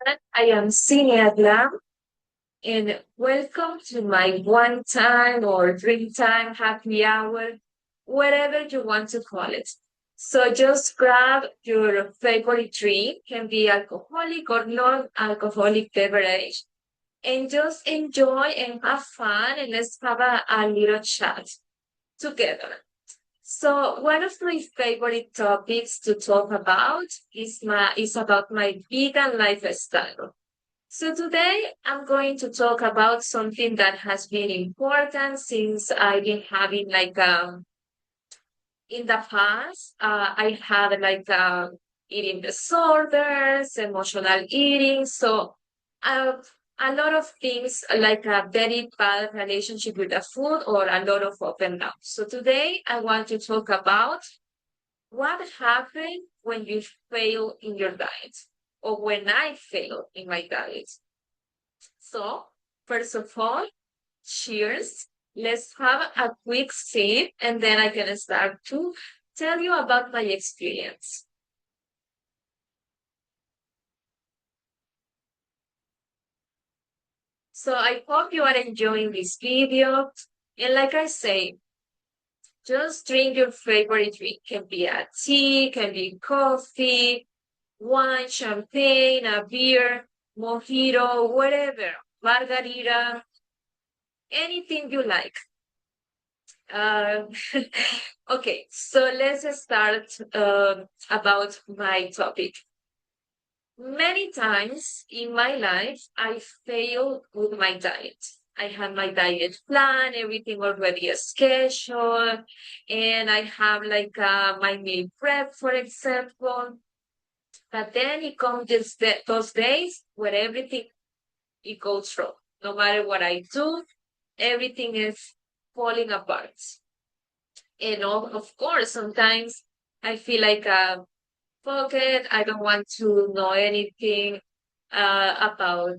I am Sinia Glam, and welcome to my one time or dream time happy hour, whatever you want to call it. So just grab your favorite drink, can be alcoholic or non-alcoholic beverage, and just enjoy and have fun, and let's have a little chat together. So one of my favorite topics to talk about is about my vegan lifestyle. So today I'm going to talk about something that has been important since I've been having in the past, I had eating disorders, emotional eating. So uh, a lot of things like a very bad relationship with the food or a lot of up and down. So today I want to talk about what happened when you fail in your diet or when I fail in my diet. So, first of all, cheers. Let's have a quick sip and then I can start to tell you about my experience. So, I hope you are enjoying this video. And like I say, just drink your favorite drink. Can be a tea, can be coffee, wine, champagne, a beer, mojito, whatever, margarita, anything you like. Uh, okay, so let's start about my topic. Many times in my life, I fail with my diet. I have my diet plan, everything already scheduled, and I have my meal prep, for example. But then it comes those days where everything it goes wrong. No matter what I do, everything is falling apart. And of course, sometimes I feel like fuck it, I don't want to know anything about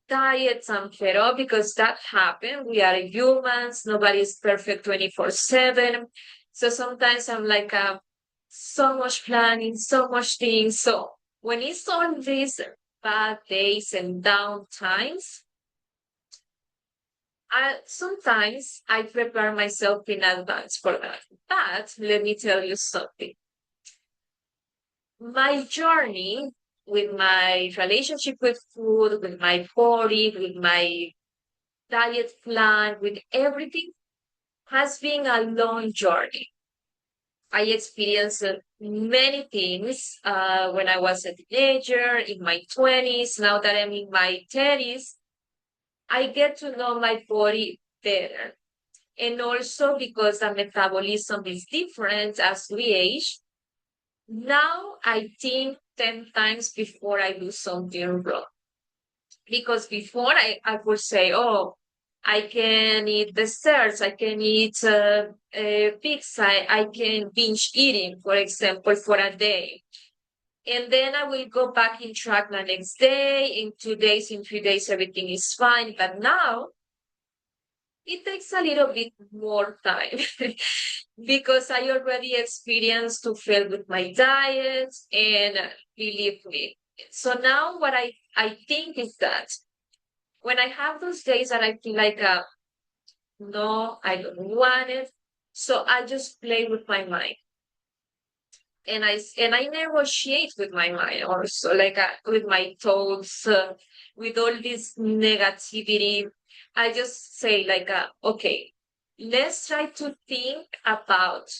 diets. I'm fed up because that happened. We are humans. Nobody's perfect 24/7. So sometimes I'm so much planning, so much things. So when it's on these bad days and down times, sometimes I prepare myself in advance for that. But let me tell you something. My journey with my relationship with food, with my body, with my diet plan, with everything has been a long journey. I experienced many things when I was a teenager, in my 20s. Now that I'm in my 30s, I get to know my body better. And also because the metabolism is different as we age, now I think 10 times before I do something wrong. Because before I would say, oh, I can eat desserts, I can eat pizza, I can binge eating, for example, for a day. And then I will go back in track the next day, in 2 days, in 3 days, everything is fine. But now it takes a little bit more time because I already experienced to fail with my diet and believe me. So now what I think is that when I have those days that I feel no, I don't want it. So I just play with my mind and I negotiate with my mind also, with my thoughts, with all this negativity. I just say okay, let's try to think about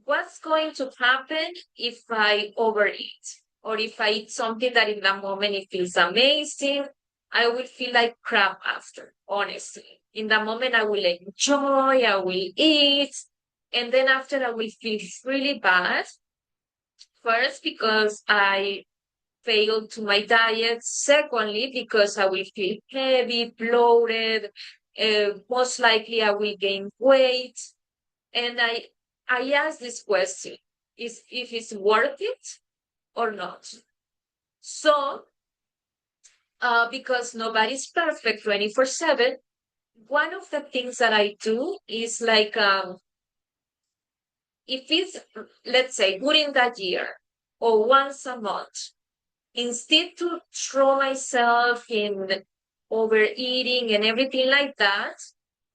what's going to happen if I overeat or if I eat something that in the moment it feels amazing. I will feel like crap after, honestly. In the moment, I will enjoy, I will eat, and then after, I will feel really bad. First, because I failed to my diet. Secondly, because I will feel heavy, bloated. Most likely, I will gain weight. And I ask this question: is if it's worth it or not? So, because nobody's perfect 24/7, one of the things that I do is if it's, let's say, during that year or once a month. instead to throw myself in overeating and everything like that,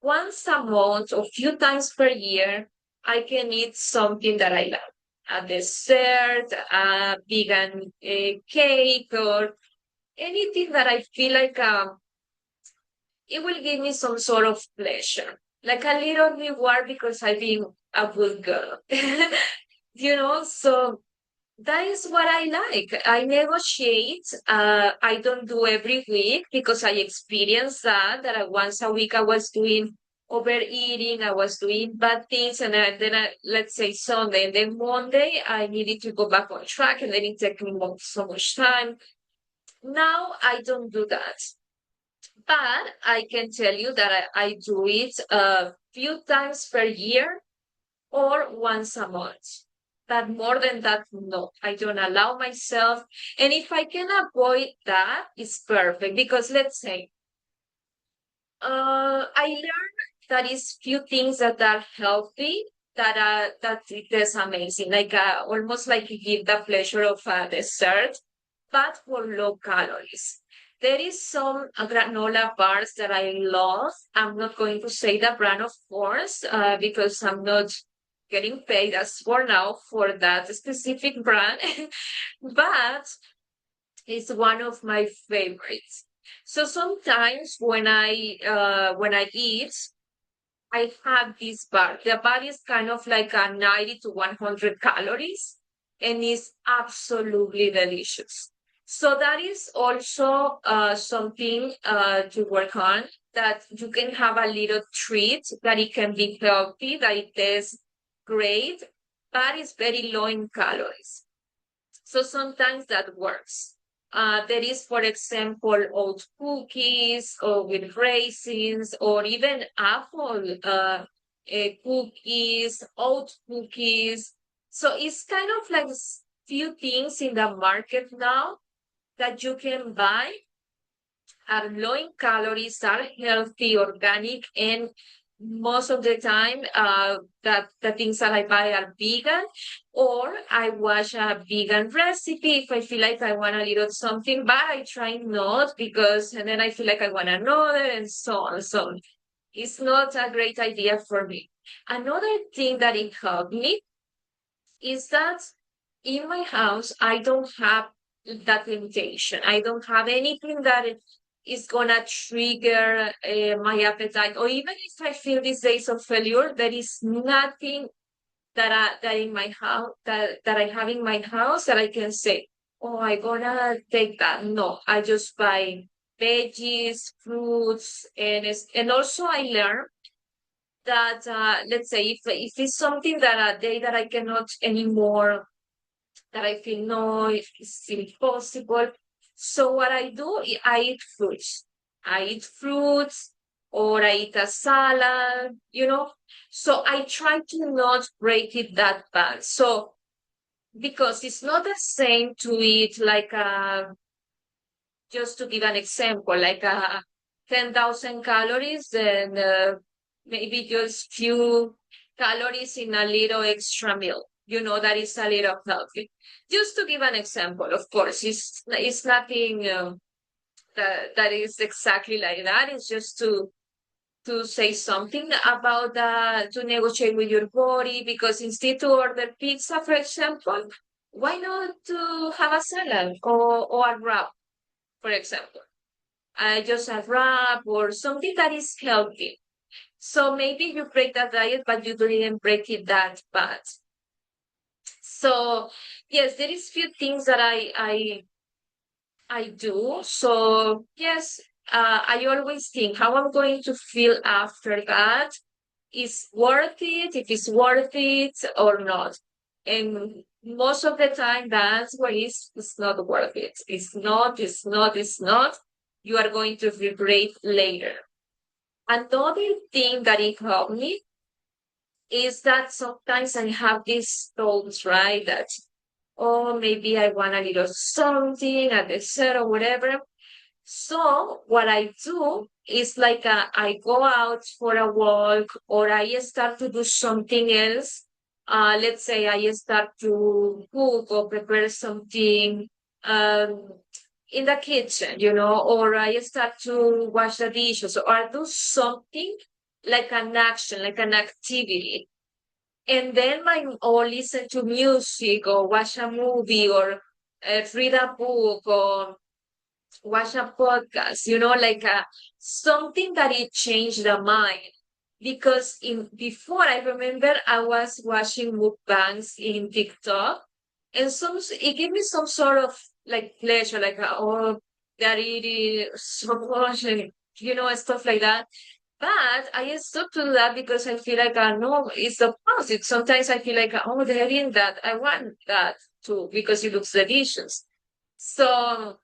once a month or few times per year, I can eat something that I love. A dessert, a vegan cake, or anything that I feel like it will give me some sort of pleasure, like a little reward because I've been a good girl. So that is what I like. I negotiate. I don't do every week because I experienced that once a week I was doing overeating, I was doing bad things, and let's say Sunday, and then Monday I needed to go back on track, and then it took me so much time. Now I don't do that, but I can tell you that I do it a few times per year or once a month. But more than that, no, I don't allow myself. And if I can avoid that, it's perfect. Because let's say, I learned that is few things that are healthy that it is amazing. Like almost like you give the pleasure of a dessert, but for low calories. There is some granola bars that I love. I'm not going to say the brand, of course, because I'm not getting paid as for now for that specific brand, but it's one of my favorites. So sometimes when I eat, I have this bar. The bar is kind of like a 90 to 100 calories and is absolutely delicious. So that is also something to work on, that you can have a little treat, that it can be healthy, that it tastes great, but it's very low in calories. So sometimes that works. There is, for example, oat cookies or with raisins, or even apple cookies, oat cookies. So it's kind of like few things in the market now that you can buy, are low in calories, are healthy, organic, and most of the time that the things that I buy are vegan, or I watch a vegan recipe if I feel like I want a little something, but I try not, because and then I feel like I want another, and so on. So it's not a great idea for me. Another thing that it helped me is that in my house, I don't have that limitation. I don't have anything that is gonna trigger my appetite. Or even if I feel these days of failure, there is nothing that in my house that I have in my house that I can say, oh, I'm gonna take that. No, I just buy veggies, fruits, and also I learned that let's say if it's something that a day that I cannot anymore, that I feel no, it's impossible. So what I do, I eat fruits. I eat fruits, or I eat a salad. So I try to not break it that bad. So because it's not the same to eat like just to give an example, like 10,000 calories, and maybe just few calories in a little extra meal. That is a little healthy. Just to give an example, of course, it's nothing that is exactly like that. It's just to say something about to negotiate with your body, because instead to order pizza, for example, why not to have a salad or a wrap, for example? Just a wrap or something that is healthy. So maybe you break that diet, but you didn't break it that bad. So yes, there is few things that I do. So yes, I always think how I'm going to feel after that is worth it, if it's worth it or not. And most of the time, the answer is it's not worth it. It's not, it's not, it's not. You are going to regret later. Another thing that it helped me is that sometimes I have these thoughts, right? That, oh, maybe I want a little something, a dessert or whatever. So what I do is like I go out for a walk, or I start to do something else. Let's say I start to cook or prepare something um, in the kitchen, you know, or I start to wash the dishes or I do something like an action, like an activity. And then or listen to music or watch a movie or read a book or watch a podcast, you know, like something that it changed the mind. Because in before I remember I was watching mukbangs in TikTok and it gave me some sort of like pleasure, like oh they're eating so much and you know stuff like that. But I stopped to do that because I feel like no, it's the opposite. Sometimes I feel like oh they're eating that. I want that too because it looks delicious. So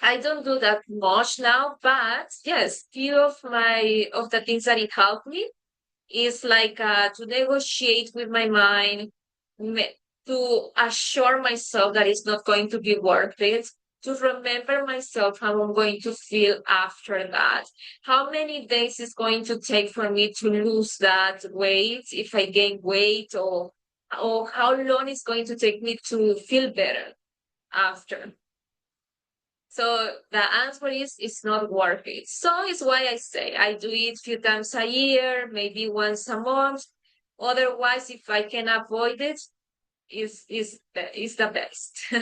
I don't do that much now, but yes, few of the things that it helped me is like to negotiate with my mind, to assure myself that it's not going to be worth it, to remember myself how I'm going to feel after that, how many days it's going to take for me to lose that weight if I gain weight, or how long it's going to take me to feel better after. So the answer is it's not worth it. So it's why I say I do it few times a year, maybe once a month. Otherwise, if I can avoid it, is the best.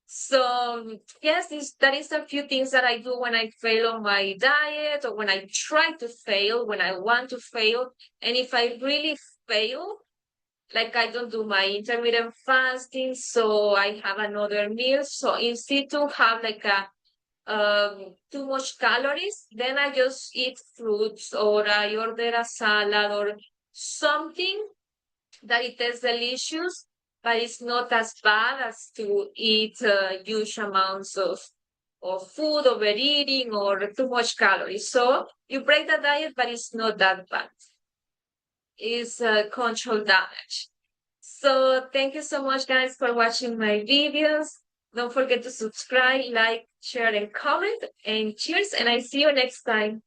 So yes, that is a few things that I do when I fail on my diet or when I try to fail, when I want to fail. And if I really fail, like I don't do my intermittent fasting, so I have another meal. So instead to have like a too much calories, then I just eat fruits or I order a salad or something that it is delicious, but it's not as bad as to eat huge amounts of food, overeating, or too much calories. So you break the diet, but it's not that bad. It's control damage. So thank you so much, guys, for watching my videos. Don't forget to subscribe, like, share, and comment. And cheers, and I see you next time.